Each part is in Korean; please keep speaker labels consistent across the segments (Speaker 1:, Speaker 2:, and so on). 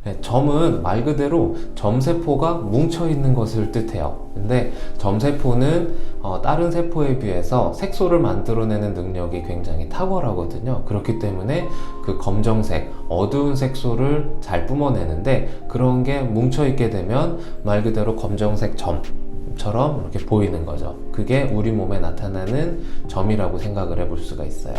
Speaker 1: 네, 점은 말 그대로 점세포가 뭉쳐있는 것을 뜻해요. 근데 점세포는 다른 세포에 비해서 색소를 만들어내는 능력이 굉장히 탁월하거든요. 그렇기 때문에 그 검정색, 어두운 색소를 잘 뿜어내는데, 그런 게 뭉쳐있게 되면 말 그대로 검정색 점처럼 이렇게 보이는 거죠. 그게 우리 몸에 나타나는 점이라고 생각을 해볼 수가 있어요.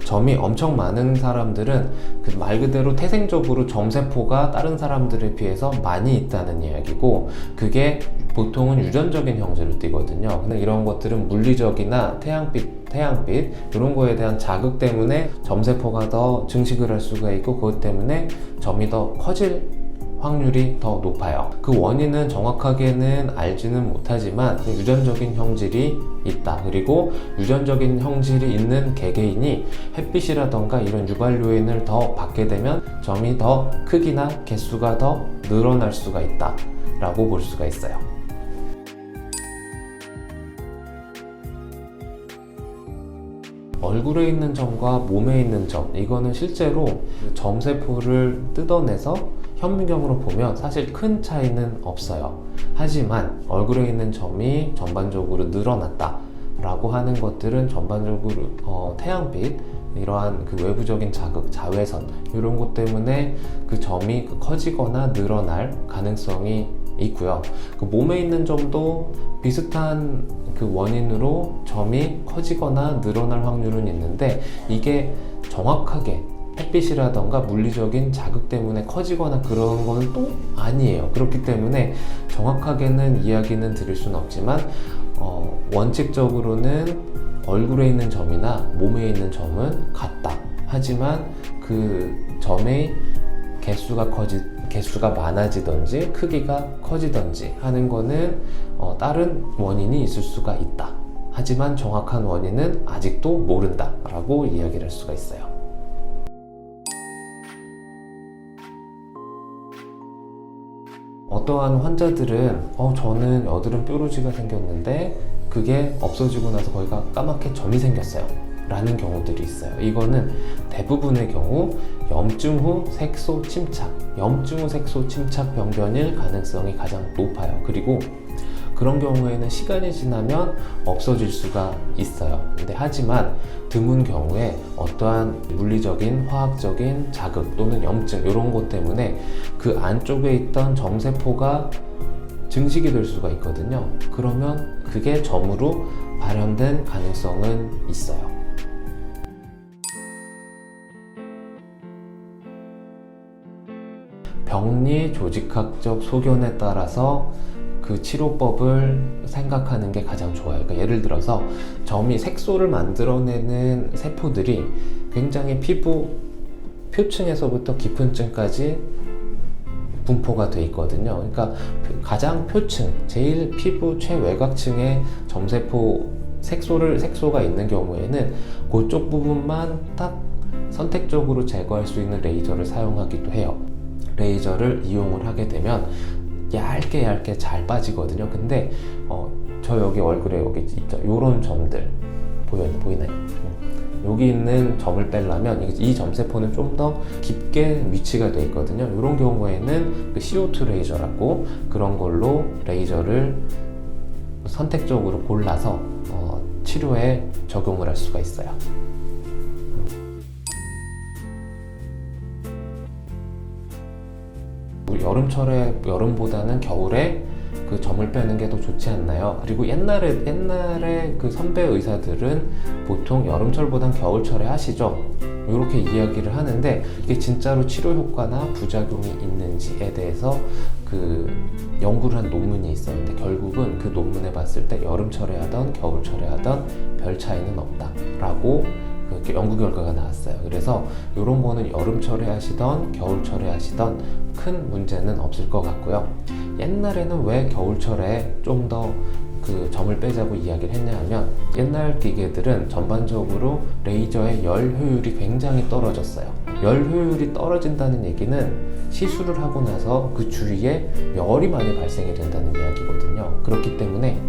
Speaker 1: 점이 엄청 많은 사람들은 그 말 그대로 태생적으로 점세포가 다른 사람들에 비해서 많이 있다는 이야기고, 그게 보통은 유전적인 형질을 띠거든요. 근데 이런 것들은 물리적이나 태양빛 이런 거에 대한 자극 때문에 점세포가 더 증식을 할 수가 있고, 그것 때문에 점이 더 커질 확률이 더 높아요. 그 원인은 정확하게는 알지는 못하지만 유전적인 형질이 있다. 그리고 유전적인 형질이 있는 개개인이 햇빛이라던가 이런 유발 요인을 더 받게 되면 점이 더 크기나 개수가 더 늘어날 수가 있다 라고 볼 수가 있어요. 얼굴에 있는 점과 몸에 있는 점, 이거는 실제로 점세포를 뜯어내서 현미경으로 보면 사실 큰 차이는 없어요. 하지만 얼굴에 있는 점이 전반적으로 늘어났다 라고 하는 것들은 전반적으로 태양빛, 이러한 그 외부적인 자극, 자외선 이런 것 때문에 그 점이 커지거나 늘어날 가능성이 있고요. 그 몸에 있는 점도 비슷한 그 원인으로 점이 커지거나 늘어날 확률은 있는데, 이게 정확하게 햇빛이라던가 물리적인 자극 때문에 커지거나 그런 건 또 아니에요. 그렇기 때문에 정확하게는 이야기는 드릴 수는 없지만 원칙적으로는 얼굴에 있는 점이나 몸에 있는 점은 같다. 하지만 그 점의 개수가 많아지든지 크기가 커지든지 하는 거는 다른 원인이 있을 수가 있다. 하지만 정확한 원인은 아직도 모른다 라고 이야기를 할 수가 있어요. 어떠한 환자들은 저는 여드름 뾰루지가 생겼는데 그게 없어지고 나서 거기가 까맣게 점이 생겼어요 라는 경우들이 있어요. 이거는 대부분의 경우 염증 후 색소 침착, 염증 후 색소 침착 병변일 가능성이 가장 높아요. 그리고 그런 경우에는 시간이 지나면 없어질 수가 있어요. 근데 하지만 드문 경우에 어떠한 물리적인, 화학적인 자극 또는 염증 이런 것 때문에 그 안쪽에 있던 점세포가 증식이 될 수가 있거든요. 그러면 그게 점으로 발현된 가능성은 있어요. 병리 조직학적 소견에 따라서 그 치료법을 생각하는 게 가장 좋아요. 그러니까 예를 들어서 점이 색소를 만들어내는 세포들이 굉장히 피부 표층에서부터 깊은 층까지 분포가 돼 있거든요. 그러니까 가장 표층, 제일 피부 최외곽층에 점세포 색소가 있는 경우에는 그쪽 부분만 딱 선택적으로 제거할 수 있는 레이저를 사용하기도 해요. 레이저를 이용을 하게 되면 얇게 잘 빠지거든요. 근데 저 여기 얼굴에 여기 있죠. 요런 점들 보이나요? 여기 있는 점을 빼려면 이 점세포는 좀 더 깊게 위치가 되어 있거든요. 이런 경우에는 그 CO2 레이저라고 그런 걸로 레이저를 선택적으로 골라서 치료에 적용을 할 수가 있어요. 우리 여름보다는 겨울에 그 점을 빼는 게 더 좋지 않나요? 그리고 옛날에 그 선배 의사들은 보통 여름철보단 겨울철에 하시죠. 이렇게 이야기를 하는데 이게 진짜로 치료 효과나 부작용이 있는지에 대해서 그 연구를 한 논문이 있어요. 근데 결국은 그 논문에 봤을 때 여름철에 하던 겨울철에 하던 별 차이는 없다라고 그 연구 결과가 나왔어요. 그래서 이런 거는 여름철에 하시던 겨울철에 하시던 큰 문제는 없을 것 같고요. 옛날에는 왜 겨울철에 좀 더 그 점을 빼자고 이야기를 했냐 하면 옛날 기계들은 전반적으로 레이저의 열 효율이 굉장히 떨어졌어요. 열 효율이 떨어진다는 얘기는 시술을 하고 나서 그 주위에 열이 많이 발생이 된다는 이야기거든요. 그렇기 때문에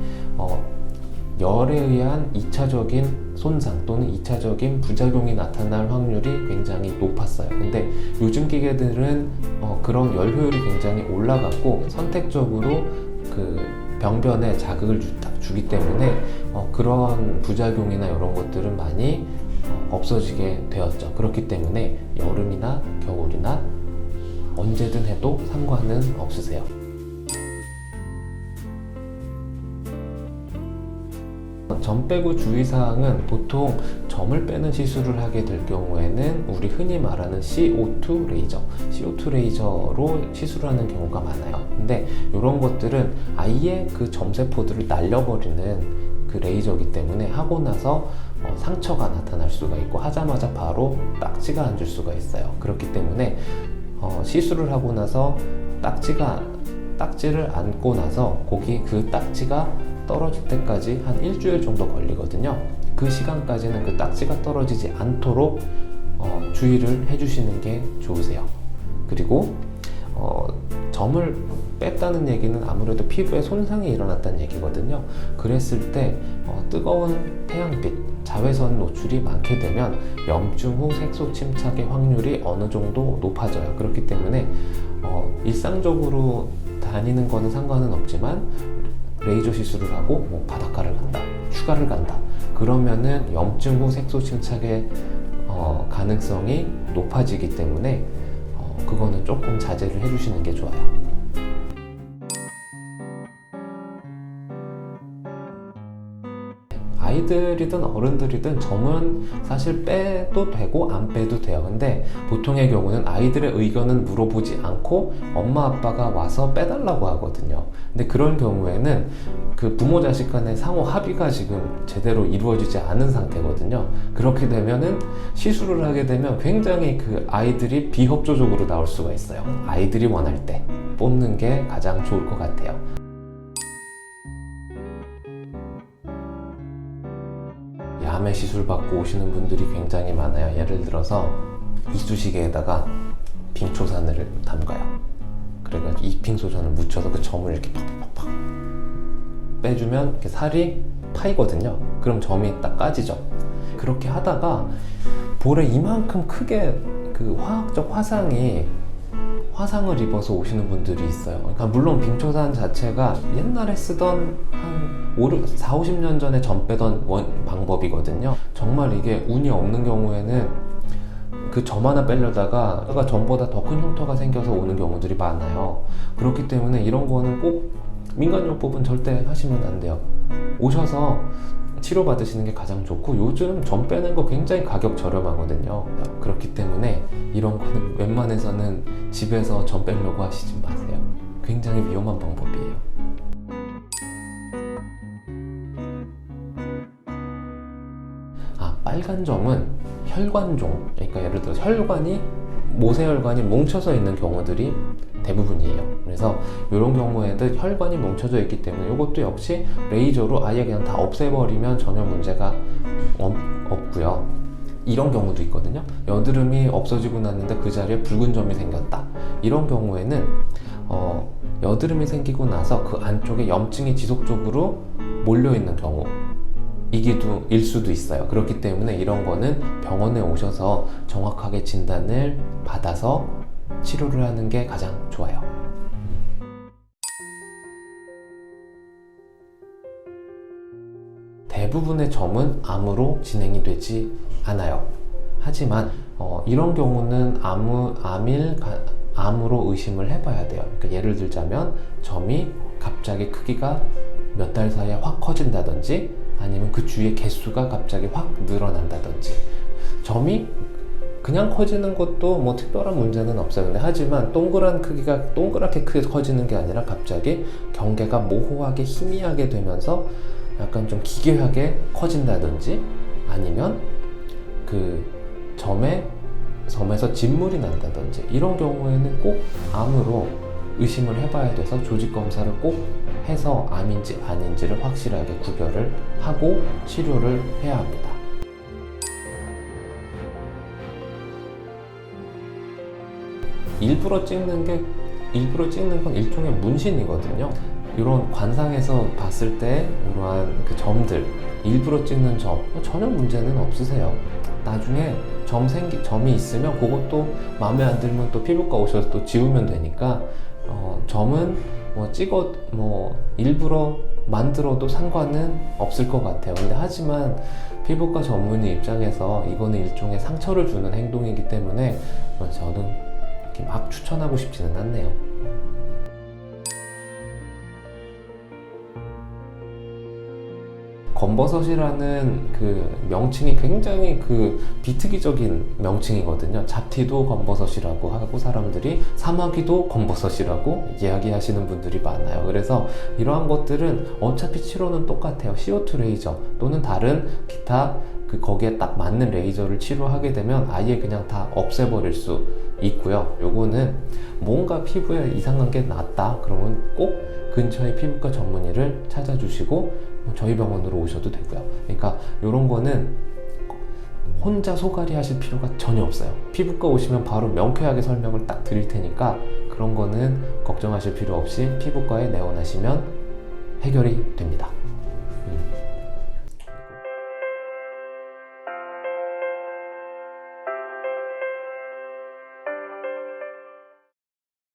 Speaker 1: 열에 의한 2차적인 손상 또는 2차적인 부작용이 나타날 확률이 굉장히 높았어요. 근데 요즘 기계들은 그런 열 효율이 굉장히 올라갔고 선택적으로 그 병변에 자극을 주기 때문에 그런 부작용이나 이런 것들은 많이 없어지게 되었죠. 그렇기 때문에 여름이나 겨울이나 언제든 해도 상관은 없으세요. 점 빼고 주의사항은 보통 점을 빼는 시술을 하게 될 경우에는 우리 흔히 말하는 CO2 레이저, CO2 레이저로 시술을 하는 경우가 많아요. 근데 이런 것들은 아예 그 점세포들을 날려버리는 그 레이저이기 때문에 하고 나서 상처가 나타날 수가 있고 하자마자 바로 딱지가 앉을 수가 있어요. 그렇기 때문에 시술을 하고 나서 딱지를 안고 나서 거기 그 딱지가 떨어질 때까지 한 일주일 정도 걸리거든요. 그 시간까지는 그 딱지가 떨어지지 않도록 주의를 해주시는 게 좋으세요. 그리고 점을 뺐다는 얘기는 아무래도 피부에 손상이 일어났다는 얘기거든요. 그랬을 때 뜨거운 태양빛, 자외선 노출이 많게 되면 염증 후 색소 침착의 확률이 어느 정도 높아져요. 그렇기 때문에 일상적으로 다니는 거는 상관은 없지만 레이저 시술을 하고 뭐 바닷가를 간다, 휴가를 간다 그러면은 염증 후 색소 침착의 가능성이 높아지기 때문에 그거는 조금 자제를 해주시는 게 좋아요. 아이들이든 어른들이든 점은 사실 빼도 되고 안 빼도 돼요. 근데 보통의 경우는 아이들의 의견은 물어보지 않고 엄마 아빠가 와서 빼달라고 하거든요. 근데 그런 경우에는 그 부모 자식 간의 상호 합의가 지금 제대로 이루어지지 않은 상태거든요. 그렇게 되면은 시술을 하게 되면 굉장히 그 아이들이 비협조적으로 나올 수가 있어요. 아이들이 원할 때 뽑는 게 가장 좋을 것 같아요. 야매 시술 받고 오시는 분들이 굉장히 많아요. 예를 들어서 이쑤시개에다가 빙초산을 담가요. 그래가지고 이 빙초산을 묻혀서 그 점을 이렇게 팍팍팍 빼주면 이렇게 살이 파이거든요. 그럼 점이 딱 까지죠. 그렇게 하다가 볼에 이만큼 크게 그 화학적 화상을 입어서 오시는 분들이 있어요. 그러니까 물론 빙초산 자체가 옛날에 쓰던 한 4, 50년 전에 점 빼던 방법이거든요. 정말 이게 운이 없는 경우에는 그 점 하나 빼려다가 점보다 더 큰 흉터가 생겨서 오는 경우들이 많아요. 그렇기 때문에 이런 거는 꼭 민간요법은 절대 하시면 안 돼요. 오셔서 치료받으시는 게 가장 좋고 요즘 점 빼는 거 굉장히 가격 저렴하거든요. 그렇기 때문에 이런 거는 웬만해서는 집에서 점 빼려고 하시지 마세요. 굉장히 위험한 방법이에요. 빨간 점은 혈관종, 그러니까 예를 들어서 모세혈관이 뭉쳐서 있는 경우들이 대부분이에요. 그래서 이런 경우에도 혈관이 뭉쳐져 있기 때문에 이것도 역시 레이저로 아예 그냥 다 없애버리면 전혀 문제가 없고요. 이런 경우도 있거든요. 여드름이 없어지고 났는데 그 자리에 붉은 점이 생겼다. 이런 경우에는 여드름이 생기고 나서 그 안쪽에 염증이 지속적으로 몰려있는 경우 일 수도 있어요. 그렇기 때문에 이런 거는 병원에 오셔서 정확하게 진단을 받아서 치료를 하는 게 가장 좋아요. 대부분의 점은 암으로 진행이 되지 않아요. 하지만 이런 경우는 암으로 의심을 해봐야 돼요. 그러니까 예를 들자면 점이 갑자기 크기가 몇 달 사이에 확 커진다든지 아니면 그 주위의 개수가 갑자기 확 늘어난다든지 점이 그냥 커지는 것도 뭐 특별한 문제는 없어요. 근데 하지만 동그랗게 크게 커지는 게 아니라 갑자기 경계가 모호하게 희미하게 되면서 약간 좀 기괴하게 커진다든지 아니면 그 점에서 진물이 난다든지 이런 경우에는 꼭 암으로 의심을 해봐야 돼서 조직 검사를 꼭 해서 암인지 아닌지를 확실하게 구별을 하고 치료를 해야 합니다. 일부러 찍는 건 일종의 문신이거든요. 이런 관상에서 봤을 때 이러한 그 점들, 일부러 찍는 점 전혀 문제는 없으세요. 나중에 점이 있으면 그것도 마음에 안 들면 또 피부과 오셔서 또 지우면 되니까 점은 일부러 만들어도 상관은 없을 것 같아요. 근데 하지만 피부과 전문의 입장에서 이거는 일종의 상처를 주는 행동이기 때문에 저는 이렇게 막 추천하고 싶지는 않네요. 검버섯이라는 그 명칭이 굉장히 그 비특이적인 명칭이거든요. 잡티도 검버섯이라고 하고 사람들이 사마귀도 검버섯이라고 이야기하시는 분들이 많아요. 그래서 이러한 것들은 어차피 치료는 똑같아요. CO2 레이저 또는 다른 기타 거기에 딱 맞는 레이저를 치료하게 되면 아예 그냥 다 없애버릴 수 있고요. 요거는 뭔가 피부에 이상한 게 났다 그러면 꼭 근처의 피부과 전문의를 찾아주시고 저희 병원으로 오셔도 되고요. 그러니까 이런 거는 혼자 소갈이 하실 필요가 전혀 없어요. 피부과 오시면 바로 명쾌하게 설명을 딱 드릴 테니까 그런 거는 걱정하실 필요 없이 피부과에 내원하시면 해결이 됩니다.